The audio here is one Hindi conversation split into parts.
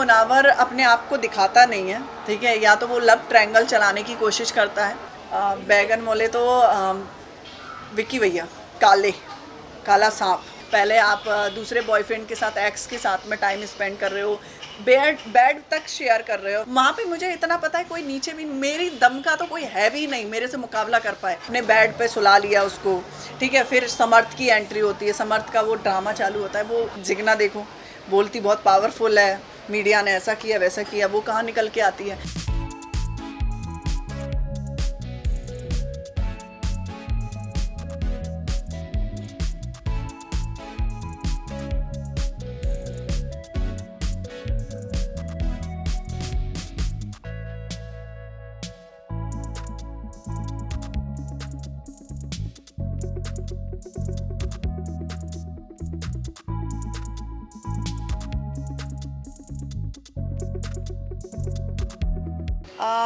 मुनावर अपने आप को दिखाता नहीं है, ठीक है, या तो वो लव ट्रायंगल चलाने की कोशिश करता है। बैगन मोले तो विक्की भैया, काले, काला सांप। पहले आप दूसरे बॉयफ्रेंड के साथ, एक्स के साथ में टाइम स्पेंड कर रहे हो, बेड तक शेयर कर रहे हो। वहाँ पे मुझे इतना पता है कोई नीचे भी, मेरी दम का तो कोई है भी नहीं मेरे से मुकाबला कर पाए। अपने बेड पे सुला लिया उसको, ठीक है। फिर समर्थ की एंट्री होती है, समर्थ का वो ड्रामा चालू होता है। वो जिगना देखो, बोलती बहुत पावरफुल है, मीडिया ने ऐसा किया वैसा किया, वो कहाँ निकल के आती है।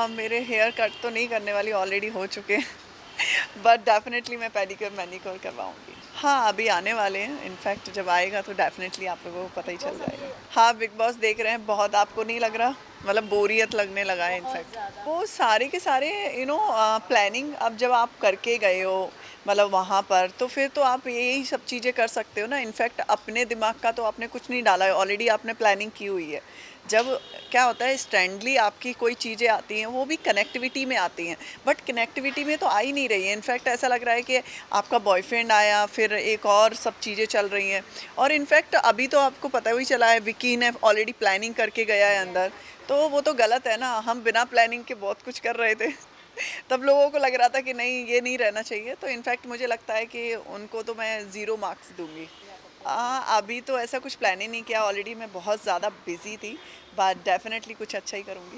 मेरे हेयर कट तो नहीं करने वाली, ऑलरेडी हो चुके हैं बट डेफिनेटली मैं पेडिक्योर मैनिक्योर करवाऊंगी। हाँ, अभी आने वाले हैं, इनफैक्ट जब आएगा तो डेफिनेटली आप लोगों को पता ही चल जाएगा। हाँ, बिग बॉस देख रहे हैं, बहुत आपको नहीं लग रहा? मतलब बोरियत लगने लगा है इनफैक्ट। वो सारे के सारे प्लानिंग अब जब आप करके गए हो मतलब वहाँ पर, तो फिर तो आप यही सब चीज़ें कर सकते हो ना। इनफैक्ट अपने दिमाग का तो आपने कुछ नहीं डाला है, ऑलरेडी आपने प्लानिंग की हुई है। जब क्या होता है स्टैंडली आपकी कोई चीज़ें आती हैं, वो भी कनेक्टिविटी में आती हैं, बट कनेक्टिविटी में तो आ ही नहीं रही है। इनफैक्ट ऐसा लग रहा है कि आपका बॉयफ्रेंड आया, फिर एक और सब चीज़ें चल रही हैं। और इनफैक्ट अभी तो आपको पता ही चला है, विकी ने ऑलरेडी प्लानिंग करके गया है अंदर, तो वो तो गलत है ना। हम बिना प्लानिंग के बहुत कुछ कर रहे थे तब लोगों को लग रहा था कि नहीं, ये नहीं रहना चाहिए। तो इनफैक्ट मुझे लगता है कि उनको तो मैं 0 मार्क्स दूंगी। अभी तो ऐसा कुछ प्लान ही नहीं किया, ऑलरेडी मैं बहुत ज़्यादा बिजी थी, बट डेफिनेटली कुछ अच्छा ही करूँगी।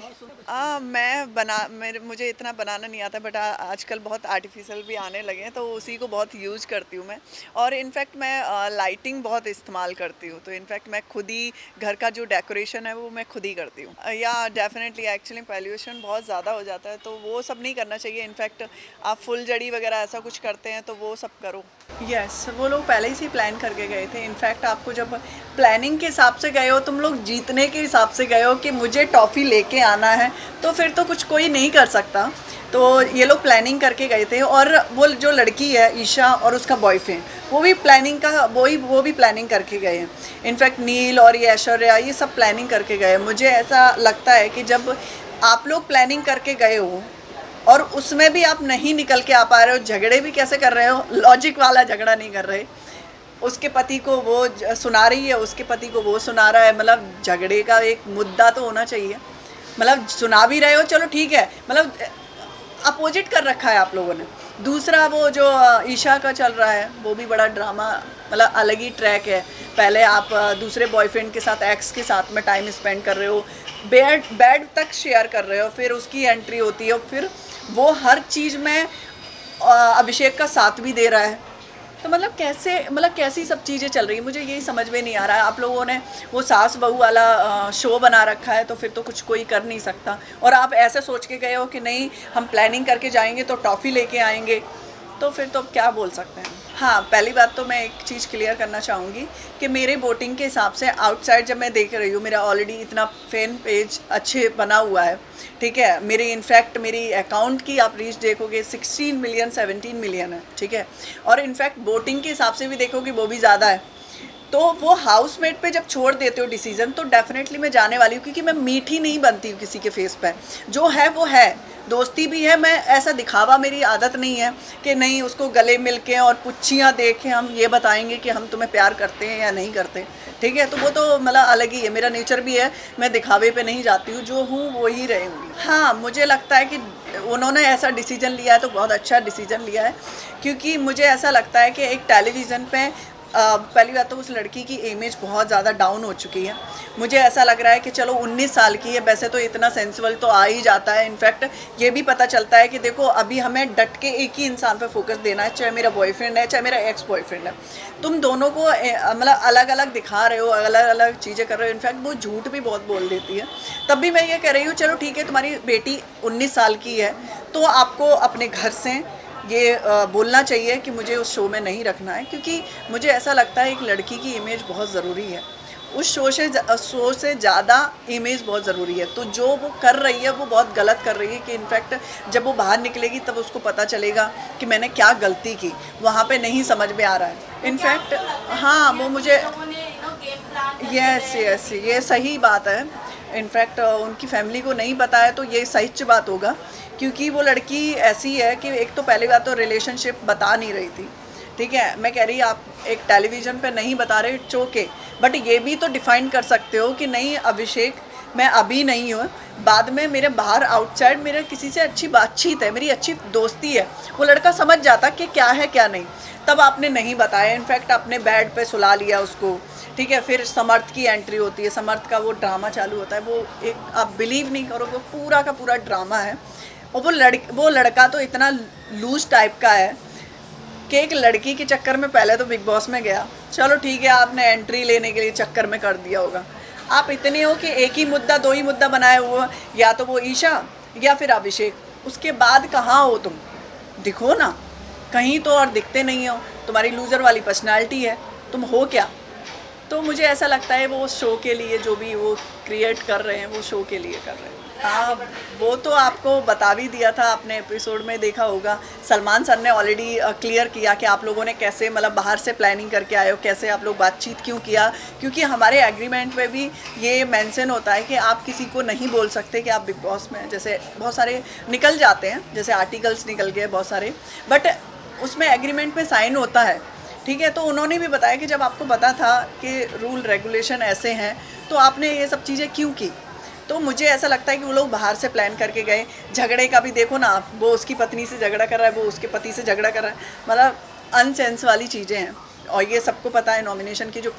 मुझे इतना बनाना नहीं आता, बट आजकल बहुत आर्टिफिशियल भी आने लगे हैं, तो उसी को बहुत यूज़ करती हूँ मैं। और इनफैक्ट मैं लाइटिंग बहुत इस्तेमाल करती हूँ, तो इनफैक्ट मैं खुद ही घर का जो डेकोरेशन है वो मैं खुद ही करती हूँ। या डेफिनेटली एक्चुअली पॉल्यूशन बहुत ज़्यादा हो जाता है, तो वो सब नहीं करना चाहिए। इनफैक्ट आप फुल जड़ी वगैरह ऐसा कुछ करते हैं तो वो सब करो। यस, वो लोग पहले ही से प्लान करके गए थे। इनफैक्ट आपको जब प्लानिंग के हिसाब से गए हो, तुम लोग जीतने के हिसाब से गए हो कि मुझे टॉफ़ी लेके आना है, तो फिर तो कुछ कोई नहीं कर सकता। तो ये लोग प्लानिंग करके गए थे। और वो जो लड़की है ईशा और उसका बॉयफ्रेंड, वो भी प्लानिंग का वो भी प्लानिंग करके गए हैं। इनफैक्ट नील और ये ऐश्वर्या, ये सब प्लानिंग करके गए हैं। मुझे ऐसा लगता है कि जब आप लोग प्लानिंग करके गए हो और उसमें भी आप नहीं निकल के आ पा रहे हो, झगड़े भी कैसे कर रहे हो, लॉजिक वाला झगड़ा नहीं कर रहे। उसके पति को वो सुना रही है, उसके पति को वो सुना रहा है। मतलब झगड़े का एक मुद्दा तो होना चाहिए। मतलब सुना भी रहे हो, चलो ठीक है, मतलब अपोजिट कर रखा है आप लोगों ने। दूसरा वो जो ईशा का चल रहा है, वो भी बड़ा ड्रामा, मतलब अलग ही ट्रैक है। पहले आप दूसरे बॉयफ्रेंड के साथ, एक्स के साथ में टाइम स्पेंड कर रहे हो, बेड तक शेयर कर रहे हो, फिर उसकी एंट्री होती है, फिर वो हर चीज़ में अभिषेक का साथ भी दे रहा है। तो मतलब कैसे, मतलब कैसी सब चीज़ें चल रही है, मुझे यही समझ में नहीं आ रहा है। आप लोगों ने वो सास बहू वाला शो बना रखा है, तो फिर तो कुछ कोई कर नहीं सकता। और आप ऐसे सोच के गए हो कि नहीं, हम प्लानिंग करके जाएंगे तो टॉफ़ी लेके आएंगे, तो फिर तो अब क्या बोल सकते हैं। हाँ, पहली बात तो मैं एक चीज़ क्लियर करना चाहूँगी कि मेरे वोटिंग के हिसाब से आउटसाइड जब मैं देख रही हूँ, मेरा ऑलरेडी इतना फैन पेज अच्छे बना हुआ है, ठीक है। मेरी इनफैक्ट मेरी अकाउंट की आप रीच देखोगे 16 मिलियन 17 मिलियन है, ठीक है। और इनफैक्ट वोटिंग के हिसाब से भी देखोगे वो भी ज़्यादा है। तो वो हाउसमेट पे जब छोड़ देते हो डिसीजन, तो डेफिनेटली मैं जाने वाली हूँ, क्योंकि मैं मीठी नहीं बनती हूँ किसी के फेस पे। जो है वो है, दोस्ती भी है। मैं ऐसा दिखावा, मेरी आदत नहीं है कि नहीं उसको गले मिल के और पुच्छियाँ दे के हम ये बताएंगे कि हम तुम्हें प्यार करते हैं या नहीं करते, ठीक है। तो वो तो मतलब अलग ही है, मेरा नेचर भी है, मैं दिखावे पे नहीं जाती हूँ, जो हूँ वो ही रहूँगी। हाँ, मुझे लगता है कि उन्होंने ऐसा डिसीजन लिया है तो बहुत अच्छा डिसीजन लिया है, क्योंकि मुझे ऐसा लगता है कि एक टेलीविज़न पे पहली बात तो उस लड़की की इमेज बहुत ज़्यादा डाउन हो चुकी है। मुझे ऐसा लग रहा है कि चलो 19 साल की है, वैसे तो इतना सेंसिबल तो आ ही जाता है। इनफैक्ट ये भी पता चलता है कि देखो अभी हमें डट के एक ही इंसान पे फोकस देना है, चाहे मेरा बॉयफ्रेंड है चाहे मेरा एक्स बॉयफ्रेंड है। तुम दोनों को मतलब अलग अलग दिखा रहे हो, अलग अलग चीज़ें कर रहे हो। इनफैक्ट वो झूठ भी बहुत बोल देती है। तब भी मैं ये कह रही हूँ, चलो ठीक है, तुम्हारी बेटी 19 साल की है, तो आपको अपने घर से ये बोलना चाहिए कि मुझे उस शो में नहीं रखना है, क्योंकि मुझे ऐसा लगता है एक लड़की की इमेज बहुत ज़रूरी है। उस शो से ज़्यादा इमेज बहुत ज़रूरी है। तो जो वो कर रही है वो बहुत गलत कर रही है कि इनफैक्ट जब वो बाहर निकलेगी तब उसको पता चलेगा कि मैंने क्या गलती की, वहाँ पे नहीं समझ में आ रहा है इनफैक्ट। हाँ, वो मुझे यस यस ये सही बात है। इनफैक्ट उनकी फैमिली को नहीं पता है तो ये सच बात होगा, क्योंकि वो लड़की ऐसी है कि एक तो पहली बात तो रिलेशनशिप बता नहीं रही थी, ठीक है। मैं कह रही आप एक टेलीविज़न पे नहीं बता रहे, इट्स ओके, बट ये भी तो डिफाइन कर सकते हो कि नहीं अभिषेक, मैं अभी नहीं हूँ, बाद में मेरे बाहर आउटसाइड मेरे किसी से अच्छी बातचीत है, मेरी अच्छी दोस्ती है, वो लड़का समझ जाता कि क्या है क्या नहीं। तब आपने नहीं बताया, इनफैक्ट आपने बेड पे सुला लिया उसको, ठीक है। फिर समर्थ की एंट्री होती है, समर्थ का वो ड्रामा चालू होता है, वो एक आप बिलीव नहीं करोगे पूरा का पूरा ड्रामा है। और वो लड़का तो इतना लूज टाइप का है कि एक लड़की के चक्कर में पहले तो बिग बॉस में गया, चलो ठीक है आपने एंट्री लेने के लिए चक्कर में कर दिया होगा। आप इतने हो कि एक ही मुद्दा दो ही मुद्दा बनाए हुआ, या तो वो ईशा या फिर अभिषेक, उसके बाद कहाँ हो तुम, दिखो ना कहीं तो, और दिखते नहीं हो। तुम्हारी लूज़र वाली पर्सनालिटी है, तुम हो क्या। तो मुझे ऐसा लगता है वो शो के लिए जो भी वो क्रिएट कर रहे हैं वो शो के लिए कर रहे हैं। हाँ, वो तो आपको बता भी दिया था, आपने एपिसोड में देखा होगा। सलमान सर ने ऑलरेडी क्लियर किया कि आप लोगों ने कैसे मतलब बाहर से प्लानिंग करके आए हो, कैसे आप लोग बातचीत क्यों किया, क्योंकि हमारे एग्रीमेंट में भी ये मेंशन होता है कि आप किसी को नहीं बोल सकते कि आप बिग बॉस में, जैसे बहुत सारे निकल जाते हैं, जैसे आर्टिकल्स निकल गए बहुत सारे, बट उसमें एग्रीमेंट में साइन होता है, ठीक है। तो उन्होंने भी बताया कि जब आपको पता था कि रूल रेगुलेशन ऐसे हैं तो आपने ये सब चीज़ें क्यों की। तो मुझे ऐसा लगता है कि वो लोग बाहर से प्लान करके गए। झगड़े का भी देखो ना आप, वो उसकी पत्नी से झगड़ा कर रहा है, वो उसके पति से झगड़ा कर रहा है, मतलब अनसेंस वाली चीज़ें हैं। और ये सबको पता है नॉमिनेशन की जो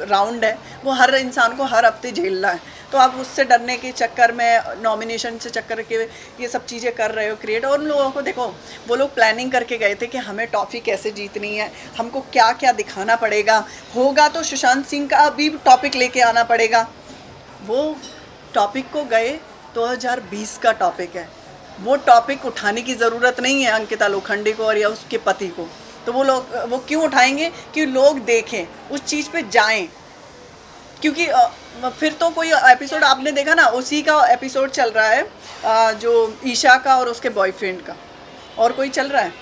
राउंड है वो हर इंसान को हर हफ्ते झेलना है, तो आप उससे डरने के चक्कर में, नॉमिनेशन से चक्कर के ये सब चीज़ें कर रहे हो क्रिएट। और उन लोगों को देखो, वो लोग प्लानिंग करके गए थे कि हमें टॉफ़ी कैसे जीतनी है, हमको क्या क्या दिखाना पड़ेगा, होगा तो सुशांत सिंह का भी टॉपिक लेके आना पड़ेगा। वो टॉपिक को गए 2020 का टॉपिक है, वो टॉपिक उठाने की ज़रूरत नहीं है अंकिता लोखंडे को और या उसके पति को। तो वो लोग वो क्यों उठाएंगे कि लोग देखें, उस चीज़ पे जाएं, क्योंकि फिर तो कोई एपिसोड आपने देखा ना, उसी का एपिसोड चल रहा है जो ईशा का और उसके बॉयफ्रेंड का, और कोई चल रहा है।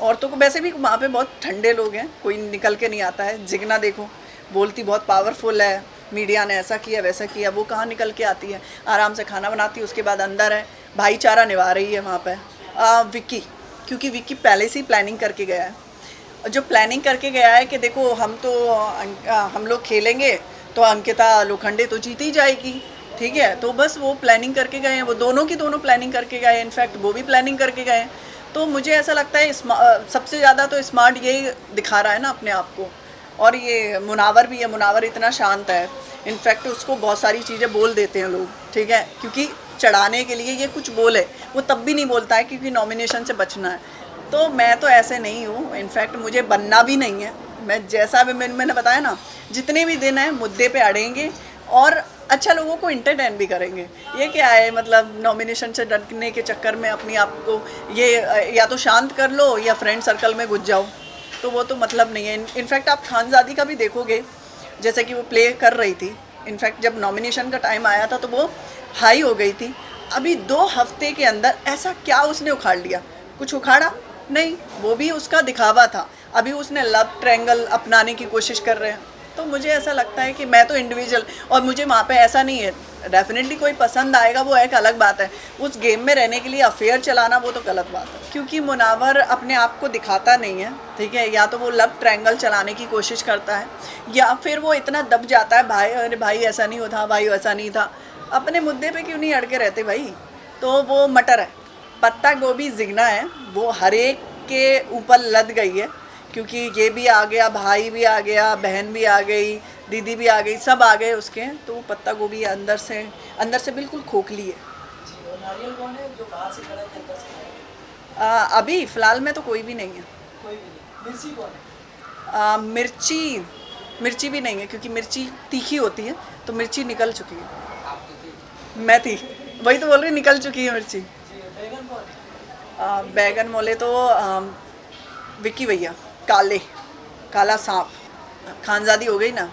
औरतों को वैसे भी वहाँ पे बहुत ठंडे लोग हैं, कोई निकल के नहीं आता है। जिगना देखो, बोलती बहुत पावरफुल है, मीडिया ने ऐसा किया वैसा किया, वो कहाँ निकल के आती है, आराम से खाना बनाती है, उसके बाद अंदर है, भाईचारा निभा रही है वहाँ पे। विक्की, क्योंकि विक्की पहले से ही प्लानिंग करके गया है, जो प्लानिंग करके गया है कि देखो हम तो हम लोग खेलेंगे तो अंकिता लोखंडे तो जीत ही जाएगी, ठीक है। तो बस वो प्लानिंग करके गए हैं, वो दोनों की दोनों प्लानिंग करके गए हैं, इनफैक्ट वो भी प्लानिंग करके गए हैं। तो मुझे ऐसा लगता है सबसे ज़्यादा तो स्मार्ट यही दिखा रहा है ना अपने आप को। और ये मुनावर भी है, मुनावर इतना शांत है, इनफैक्ट उसको बहुत सारी चीज़ें बोल देते हैं लोग, ठीक है, क्योंकि चढ़ाने के लिए ये कुछ बोले, वो तब भी नहीं बोलता है क्योंकि नॉमिनेशन से बचना है। तो मैं तो ऐसे नहीं हूँ, इनफैक्ट मुझे बनना भी नहीं है। मैं जैसा भी मैंने बताया ना, जितने भी दिन हैं मुद्दे पे अड़ेंगे और अच्छा लोगों को इंटरटेन भी करेंगे। ये क्या है मतलब नॉमिनेशन से डरने के चक्कर में अपनी आप को ये या तो शांत कर लो या फ्रेंड सर्कल में घुस जाओ, तो वो तो मतलब नहीं है। इनफैक्ट आप खानज़ादी का भी देखोगे, जैसे कि वो प्ले कर रही थी, इनफैक्ट जब नॉमिनेशन का टाइम आया था तो वो हाई हो गई थी। अभी 2 हफ्ते के अंदर ऐसा क्या उसने उखाड़ लिया, कुछ उखाड़ा नहीं, वो भी उसका दिखावा था। अभी उसने लव ट्रायंगल अपनाने की कोशिश कर रहे हैं। तो मुझे ऐसा लगता है कि मैं तो इंडिविजुअल, और मुझे वहाँ पे ऐसा नहीं है, डेफिनेटली कोई पसंद आएगा वो एक अलग बात है, उस गेम में रहने के लिए अफेयर चलाना वो तो गलत बात है। क्योंकि मुनावर अपने आप को दिखाता नहीं है, ठीक है, या तो वो लव ट्रायंगल चलाने की कोशिश करता है या फिर वो इतना दब जाता है, भाई अरे भाई ऐसा नहीं होता, भाई वैसा नहीं था। अपने मुद्दे पे क्यों नहीं अड़ के रहते भाई। तो वो मटर है, पत्ता गोभी जिगना है, वो हर एक के ऊपर लद गई है, क्योंकि ये भी आ गया, भाई भी आ गया, बहन भी आ गई, दीदी भी आ गई, सब आ गए उसके। तो वो पत्ता गोभी अंदर से बिल्कुल खोखली है। और नारियल कौन है जो बाहर से खड़ा है कि अंदर से खड़ा अभी फ़िलहाल में तो कोई भी नहीं है। है? कोई भी नहीं। मिर्ची कौन है? मिर्ची भी नहीं है, क्योंकि मिर्ची तीखी होती है, तो मिर्ची निकल चुकी है। आप तो थी। मैं थी, वही तो बोल रही, निकल चुकी है मिर्ची। जी, बैगन कौन है? बैगन मोले तो विक्की भैया, काला सांप, खानजादी हो गई ना।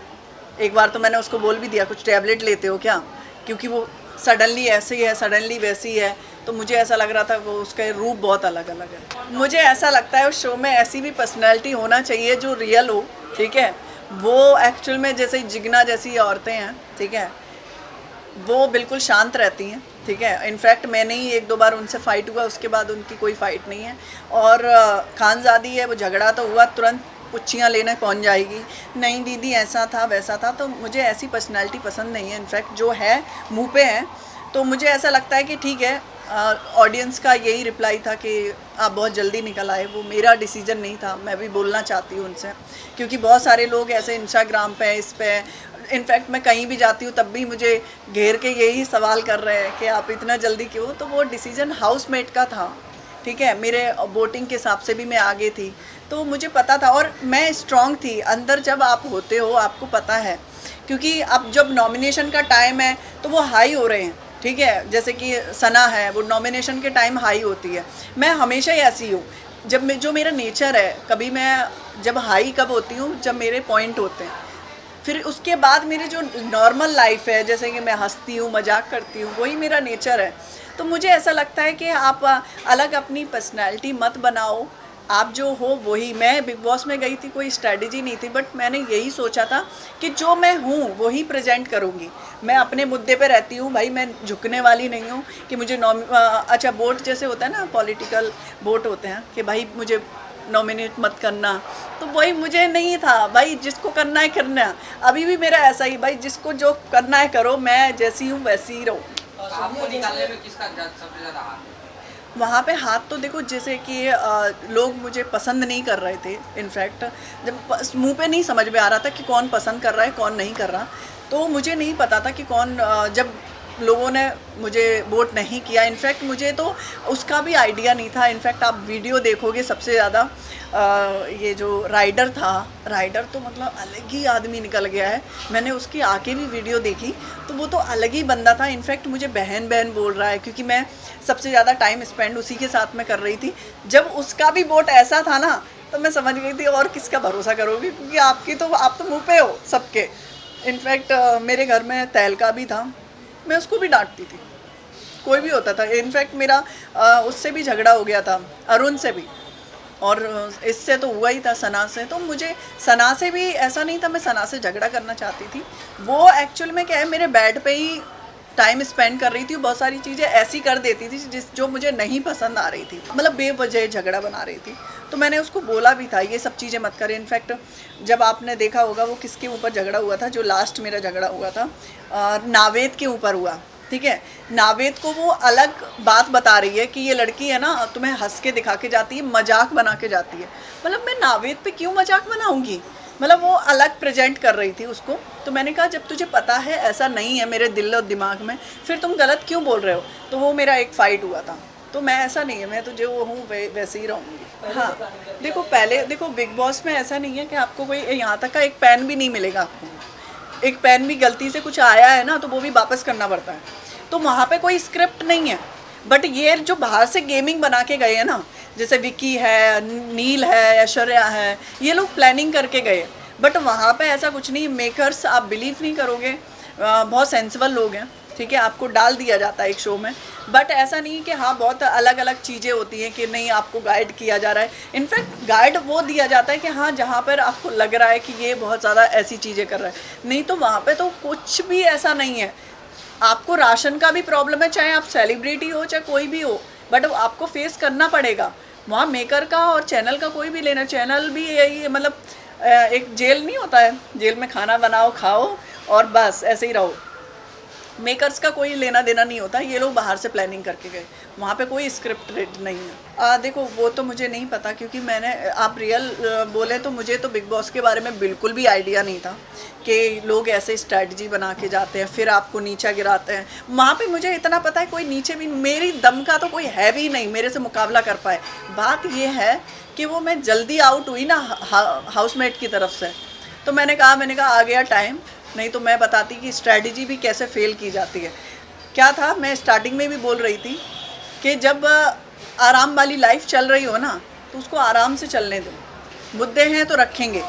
एक बार तो मैंने उसको बोल भी दिया, कुछ टैबलेट लेते हो क्या, क्योंकि वो सडनली ऐसे ही है, सडनली वैसी है। तो मुझे ऐसा लग रहा था वो उसका रूप बहुत अलग अलग है। मुझे ऐसा लगता है उस शो में ऐसी भी पर्सनैलिटी होना चाहिए जो रियल हो, ठीक है। वो एक्चुअल में जैसे जिगना जैसी औरतें हैं, ठीक है, वो बिल्कुल शांत रहती हैं, ठीक है। इनफैक्ट मैंने ही एक दो बार उनसे फ़ाइट हुआ, उसके बाद उनकी कोई फ़ाइट नहीं है। और खानज़ादी है, वो झगड़ा तो हुआ, तुरंत पुच्छियाँ लेने पहुंच जाएगी, नहीं दीदी ऐसा था वैसा था। तो मुझे ऐसी पर्सनालिटी पसंद नहीं है। इनफैक्ट जो है मुंह पे है। तो मुझे ऐसा लगता है कि ठीक है, ऑडियंस का यही रिप्लाई था कि आप बहुत जल्दी निकल आए। वो मेरा डिसीजन नहीं था, मैं भी बोलना चाहती हूँ उनसे, क्योंकि बहुत सारे लोग ऐसे इंस्टाग्राम पे, इस पे, इनफैक्ट मैं कहीं भी जाती हूँ तब भी मुझे घेर के यही सवाल कर रहे हैं कि आप इतना जल्दी क्यों। तो वो डिसीजन हाउसमेट का था, ठीक है। मेरे वोटिंग के हिसाब से भी मैं आगे थी, तो मुझे पता था और मैं स्ट्रांग थी अंदर। जब आप होते हो आपको पता है, क्योंकि अब जब नॉमिनेशन का टाइम है तो वो हाई हो रहे हैं, ठीक है। जैसे कि सना है, वो नॉमिनेशन के टाइम हाई होती है। मैं हमेशा ही ऐसी हूँ, जब मैं, जो मेरा नेचर है, कभी मैं जब हाई कब होती हूँ, जब मेरे पॉइंट होते हैं। फिर उसके बाद मेरी जो नॉर्मल लाइफ है, जैसे कि मैं हंसती हूँ, मजाक करती हूँ, वही मेरा नेचर है। तो मुझे ऐसा लगता है कि आप अलग अपनी पर्सनैलिटी मत बनाओ, आप जो हो वही। मैं बिग बॉस में गई थी, कोई स्ट्रैटेजी नहीं थी, बट मैंने यही सोचा था कि जो मैं हूँ वही प्रेजेंट करूँगी। मैं अपने मुद्दे पे रहती हूँ भाई, मैं झुकने वाली नहीं हूँ कि मुझे अच्छा वोट जैसे होता है ना, पॉलिटिकल वोट होते हैं कि भाई मुझे नॉमिनेट मत करना, तो वही मुझे नहीं था भाई। जिसको करना है करना। अभी भी मेरा ऐसा ही भाई, जिसको जो करना है करो, मैं जैसी हूँ वैसी ही रहूँ। आपको निकालने में किसका सबसे ज़्यादा हाथ है? वहाँ पे हाथ तो देखो, जैसे कि लोग मुझे पसंद नहीं कर रहे थे। इनफैक्ट जब मुंह पे नहीं समझ में आ रहा था कि कौन पसंद कर रहा है कौन नहीं कर रहा, तो मुझे नहीं पता था कि कौन जब लोगों ने मुझे वोट नहीं किया। इनफैक्ट मुझे तो उसका भी आइडिया नहीं था। इनफैक्ट आप वीडियो देखोगे, सबसे ज़्यादा ये जो राइडर था, राइडर तो मतलब अलग ही आदमी निकल गया है। मैंने उसकी आके भी वीडियो देखी, तो वो तो अलग ही बंदा था। इनफैक्ट मुझे बहन बहन बोल रहा है, क्योंकि मैं सबसे ज़्यादा टाइम स्पेंड उसी के साथ में कर रही थी। जब उसका भी वोट ऐसा था ना, तो मैं समझ गई थी और किसका भरोसा करोगी, क्योंकि आप तो मुँह पे हो सबके। इनफैक्ट मेरे घर में तहलका भी था, मैं उसको भी डांटती थी, कोई भी होता था। इनफैक्ट मेरा उससे भी झगड़ा हो गया था, अरुण से भी, और इससे तो हुआ ही था, सना से। तो मुझे सना से भी ऐसा नहीं था मैं सना से झगड़ा करना चाहती थी। वो एक्चुअल में क्या है, मेरे बेड पे ही टाइम स्पेंड कर रही थी, बहुत सारी चीज़ें ऐसी कर देती थी जो मुझे नहीं पसंद आ रही थी, मतलब बेवजह झगड़ा बना रही थी। तो मैंने उसको बोला भी था ये सब चीज़ें मत करें। इनफैक्ट जब आपने देखा होगा वो किसके ऊपर झगड़ा हुआ था, जो लास्ट मेरा झगड़ा हुआ था, नावेद के ऊपर हुआ, ठीक है। नावेद को वो अलग बात बता रही है कि ये लड़की है ना, तुम्हें हंस के दिखा के जाती है, मजाक बना के जाती है। मतलब मैं नावेद पे क्यों मजाक बनाऊंगी, मतलब वो अलग प्रेजेंट कर रही थी उसको। तो मैंने कहा जब तुझे पता है ऐसा नहीं है मेरे दिल और दिमाग में, फिर तुम गलत क्यों बोल रहे हो। तो वो मेरा एक फ़ाइट हुआ था। तो मैं ऐसा नहीं है, मैं तो जो हूँ वैसे ही रहूँगी। हाँ देखो, पहले देखो बिग बॉस में ऐसा नहीं है कि आपको कोई यहाँ तक का एक पेन भी नहीं मिलेगा आपको। एक पेन भी गलती से कुछ आया है ना, तो वो भी वापस करना पड़ता है। तो वहाँ पे कोई स्क्रिप्ट नहीं है। बट ये जो बाहर से गेमिंग बना के गए हैं ना, जैसे विकी है, नील है, ऐश्वर्या है, ये लोग प्लानिंग करके गए। बट वहाँ पे ऐसा कुछ नहीं। मेकर्स आप बिलीव नहीं करोगे, बहुत सेंसिबल लोग हैं, ठीक है। आपको डाल दिया जाता है एक शो में, बट ऐसा नहीं कि हाँ बहुत अलग अलग चीज़ें होती हैं कि नहीं आपको गाइड किया जा रहा है। इनफैक्ट गाइड वो दिया जाता है कि हाँ जहाँ पर आपको लग रहा है कि ये बहुत ज़्यादा ऐसी चीज़ें कर रहा है, नहीं तो वहाँ पर तो कुछ भी ऐसा नहीं है। आपको राशन का भी प्रॉब्लम है, चाहे आप सेलिब्रिटी हो चाहे कोई भी हो, बट आपको फेस करना पड़ेगा। वहाँ मेकर का और चैनल का कोई भी लेना, चैनल भी यही मतलब एक जेल नहीं होता है, जेल में खाना बनाओ खाओ और बस ऐसे ही रहो। मेकर्स का कोई लेना देना नहीं होता। ये लोग बाहर से प्लानिंग करके गए, वहाँ पे कोई स्क्रिप्ट नहीं है। देखो वो तो मुझे नहीं पता, क्योंकि मैंने आप रियल बोले तो मुझे तो बिग बॉस के बारे में बिल्कुल भी आइडिया नहीं था कि लोग ऐसे स्ट्रैटेजी बना के जाते हैं फिर आपको नीचा गिराते हैं। वहाँ पे मुझे इतना पता है कोई नीचे भी, मेरी दम का तो कोई है भी नहीं मेरे से मुकाबला कर पाए। बात ये है कि वो मैं जल्दी आउट हुई ना हाउसमेट की तरफ से, तो मैंने कहा आ गया टाइम, नहीं तो मैं बताती कि स्ट्रैटेजी भी कैसे फेल की जाती है। क्या था, मैं स्टार्टिंग में भी बोल रही थी कि जब आराम वाली लाइफ चल रही हो ना, तो उसको आराम से चलने दो। मुद्दे हैं तो रखेंगे,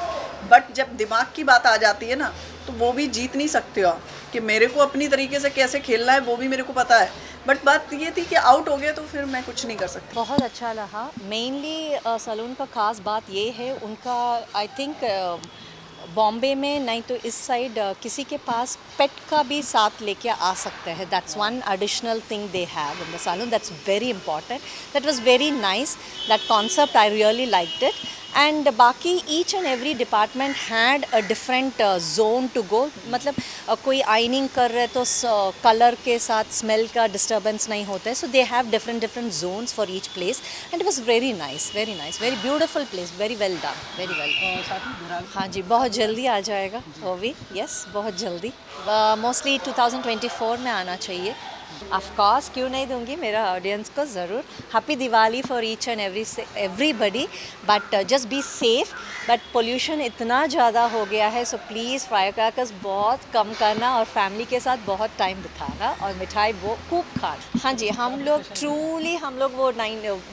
बट जब दिमाग की बात आ जाती है ना, तो वो भी जीत नहीं सकते हो आप, कि मेरे को अपनी तरीके से कैसे खेलना है वो भी मेरे को पता है, बट बात ये थी कि आउट हो गया तो फिर मैं कुछ नहीं कर सकती। बहुत अच्छा रहा। मेनली सलून का ख़ास बात ये है उनका, आई थिंक बॉम्बे में नहीं तो इस साइड किसी के पास पेट का भी साथ लेके आ सकते हैं। That's one additional thing they have in the salon, that's very important. That was very nice, that concept I really liked it. And बाकी each and every department had a different zone to go. मतलब कोई आइनिंग कर रहे तो कलर के साथ स्मेल का डिस्टर्बेंस नहीं होता है, so they have different different zones for each place and it was very nice, very beautiful place, very well done, very well. साथ ही घुरा हाँ जी, बहुत जल्दी आ जाएगा वो भी, यस बहुत जल्दी, मोस्टली 2024 में आना चाहिए। ऑफ कोर्स, क्यों नहीं दूंगी मेरा ऑडियंस को ज़रूर। Happy Diwali for each and everybody, but just be safe. But pollution इतना ज़्यादा हो गया है, सो प्लीज़ फायर क्रैकर्स बहुत कम करना और फैमिली के साथ बहुत टाइम बिताना और मिठाई वो खूब खाना। हाँ जी, हम लोग वो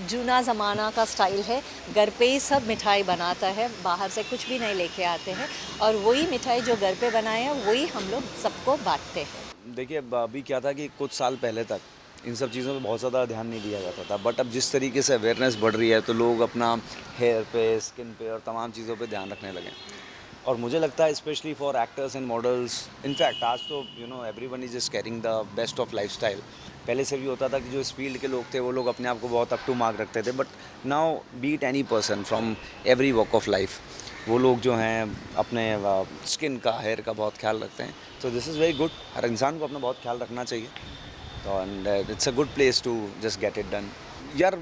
जूना ज़माना का स्टाइल है, घर पे ही सब मिठाई बनाता है, बाहर से कुछ भी नहीं लेके आते हैं, और वही मिठाई जो घर पे बनाए हैं वही हम लोग सबको बांटते हैं। देखिए, अभी क्या था कि कुछ साल पहले तक इन सब चीज़ों पे बहुत ज़्यादा ध्यान नहीं दिया जाता था, बट अब जिस तरीके से अवेयरनेस बढ़ रही है तो लोग अपना हेयर पे, स्किन पे और तमाम चीज़ों पे ध्यान रखने लगे। और मुझे लगता है specially for actors and models, in fact आज तो everyone is just carrying the best of lifestyle. पहले से भी होता था कि जो इस फील्ड के लोग थे वो लोग अपने आप को बहुत अप टू मार्क रखते थे, but now beat any person from every walk of life, वो लोग जो हैं अपने स्किन का, हेयर का बहुत ख्याल रखते हैं। तो दिस इज़ वेरी गुड। हर इंसान को अपना बहुत ख्याल रखना चाहिए, तो and it's a good place to just get it done. यार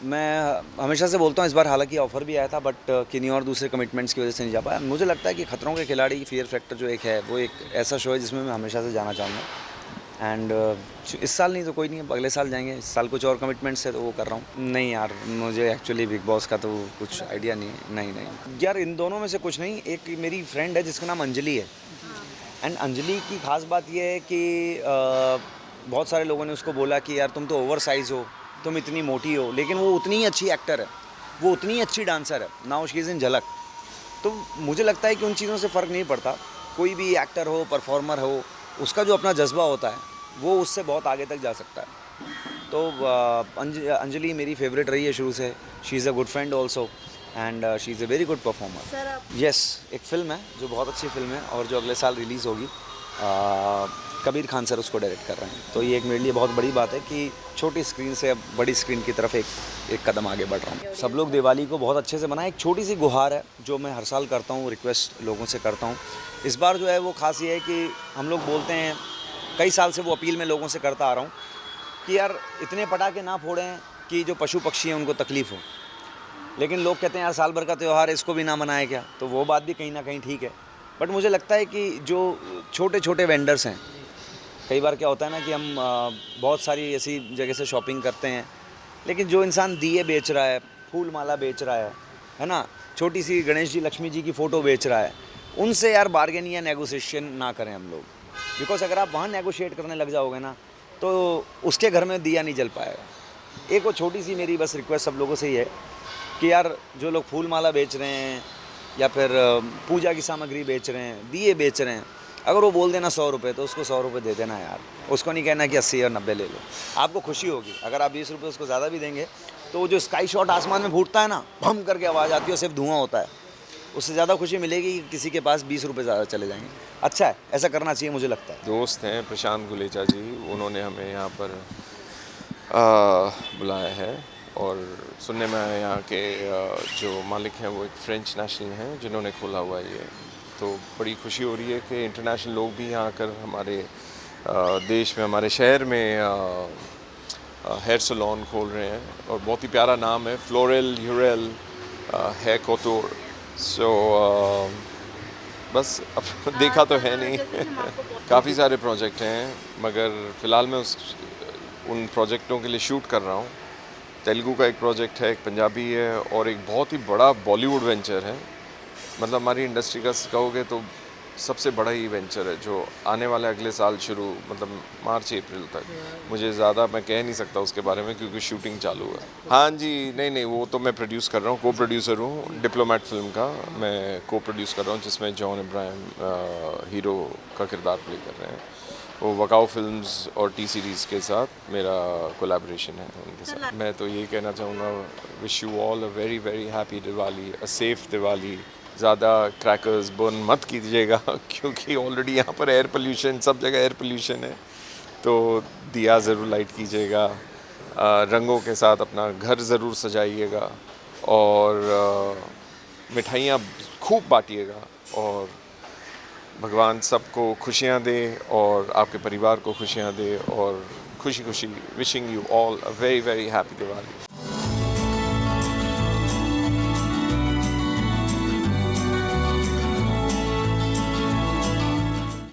मैं हमेशा से बोलता हूँ, इस बार हालांकि ऑफ़र भी आया था, बट किन्हीं और दूसरे कमिटमेंट्स की वजह से नहीं जा पाया। मुझे लगता है कि खतरों के खिलाड़ी, फियर फैक्टर जो एक है, वो एक ऐसा शो है जिसमें मैं हमेशा से जाना चाहूँगा। एंड इस साल नहीं तो कोई नहीं, अगले साल जाएंगे। इस साल कुछ और कमिटमेंट्स है तो वो कर रहा हूँ। नहीं यार, मुझे एक्चुअली बिग बॉस का तो कुछ आइडिया नहीं है। नहीं यार, इन दोनों में से कुछ नहीं। एक मेरी फ्रेंड है जिसका नाम अंजलि है, एंड अंजलि की खास बात यह है कि बहुत सारे लोगों ने उसको बोला कि यार तुम तो ओवर साइज़ हो, तुम इतनी मोटी हो, लेकिन वो उतनी ही अच्छी एक्टर है, वो उतनी ही अच्छी डांसर है। नाउ शी इज़ इन झलक। तो मुझे लगता है कि उन चीज़ों से फ़र्क नहीं पड़ता। कोई भी एक्टर हो, परफॉर्मर हो, उसका जो अपना जज्बा होता है वो उससे बहुत आगे तक जा सकता है। तो अंजलि मेरी फेवरेट रही है शुरू से। She is a good friend also, and she is a very good performer. Yes, एक फ़िल्म है जो बहुत अच्छी फ़िल्म है और जो अगले साल रिलीज़ होगी। कबीर खान सर उसको डायरेक्ट कर रहे हैं, तो ये एक मेरे लिए बहुत बड़ी बात है कि छोटी स्क्रीन से अब बड़ी स्क्रीन की तरफ एक कदम आगे बढ़ रहा हूँ। सब लोग दिवाली को बहुत अच्छे से मनाएं। एक छोटी सी गुहार है जो मैं हर साल करता हूँ, रिक्वेस्ट लोगों से करता हूँ। इस बार जो है वो खास ये है कि हम लोग बोलते हैं, कई साल से वो अपील मैं लोगों से करता आ रहा हूँ कि यार इतने पटाखे ना फोड़ें कि जो पशु पक्षी हैं उनको तकलीफ़ हो। लेकिन लोग कहते हैं यार साल भर का त्यौहार है, इसको भी ना मनाए क्या? तो वो बात भी कहीं ना कहीं ठीक है, बट मुझे लगता है कि जो छोटे छोटे वेंडर्स हैं, कई बार क्या होता है ना कि हम बहुत सारी ऐसी जगह से शॉपिंग करते हैं, लेकिन जो इंसान दिए बेच रहा है, फूल माला बेच रहा है ना, छोटी सी गणेश जी, लक्ष्मी जी की फ़ोटो बेच रहा है, उनसे यार बार्गेन या नेगोशिएशन ना करें हम लोग। बिकॉज अगर आप वहाँ नेगोशिएट करने लग जाओगे ना तो उसके घर में दिया नहीं जल पाएगा। एक वो छोटी सी मेरी बस रिक्वेस्ट सब लोगों से ही है कि यार जो लोग फूल माला बेच रहे हैं या फिर पूजा की सामग्री बेच रहे हैं, दिए बेच रहे हैं, अगर वो बोल देना 100 रुपये तो उसको 100 रुपये दे देना यार। उसको नहीं कहना कि 80 और 90 ले लो। आपको खुशी होगी। अगर आप 20 रुपये उसको ज़्यादा भी देंगे तो जो स्काई शॉट आसमान में फूटता है ना, भम करके आवाज़ आती है और सिर्फ धुआं होता है, उससे ज़्यादा खुशी मिलेगी कि किसी के पास 20 रुपये ज़्यादा चले जाएंगे। अच्छा है, ऐसा करना चाहिए मुझे लगता है। दोस्त हैं प्रशांत गुलेचा जी, उन्होंने हमें यहाँ पर बुलाया है और सुनने में आया यहाँ के जो मालिक हैं वो एक फ्रेंच नेशनल हैं जिन्होंने खोला हुआ है ये। तो बड़ी खुशी हो रही है कि इंटरनेशनल लोग भी यहाँ आकर हमारे देश में, हमारे शहर में हेयर सैलून खोल रहे हैं और बहुत ही प्यारा नाम है, फ्लोरल यूरेल हेयर कोटोर। सो बस अब देखा तो है नहीं। काफ़ी सारे प्रोजेक्ट हैं मगर फ़िलहाल मैं उन प्रोजेक्टों के लिए शूट कर रहा हूँ। तेलुगु का एक प्रोजेक्ट है, एक पंजाबी है और एक बहुत ही बड़ा बॉलीवुड वेंचर है। मतलब हमारी इंडस्ट्री का कहोगे तो सबसे बड़ा ही वेंचर है जो आने वाले अगले साल शुरू, मतलब मार्च अप्रैल तक। मुझे ज़्यादा मैं कह नहीं सकता उसके बारे में क्योंकि शूटिंग चालू है। हाँ जी, नहीं वो तो मैं प्रोड्यूस कर रहा हूँ, को प्रोड्यूसर हूँ डिप्लोमेट फिल्म का। मैं को प्रोड्यूस कर रहा हूँ जिसमें जॉन इब्राहिम हीरो का किरदार प्ले कर रहे हैं। वो वकाओ फिल्म्स और टी सीरीज़ के साथ मेरा कोलैबोरेशन है उनके साथ। मैं तो यही कहना चाहूँगा, wish you all a very very happy Diwali, a safe Diwali. ज़्यादा क्रैकर्स बर्न मत कीजिएगा क्योंकि ऑलरेडी यहाँ पर एयर पोल्यूशन, सब जगह एयर पोल्यूशन है। तो दिया ज़रूर लाइट कीजिएगा, रंगों के साथ अपना घर ज़रूर सजाइएगा और मिठाइयाँ खूब बांटिएगा और भगवान सबको खुशियाँ दे और आपके परिवार को खुशियाँ दे और खुशी खुशी wishing you all a very very happy Diwali.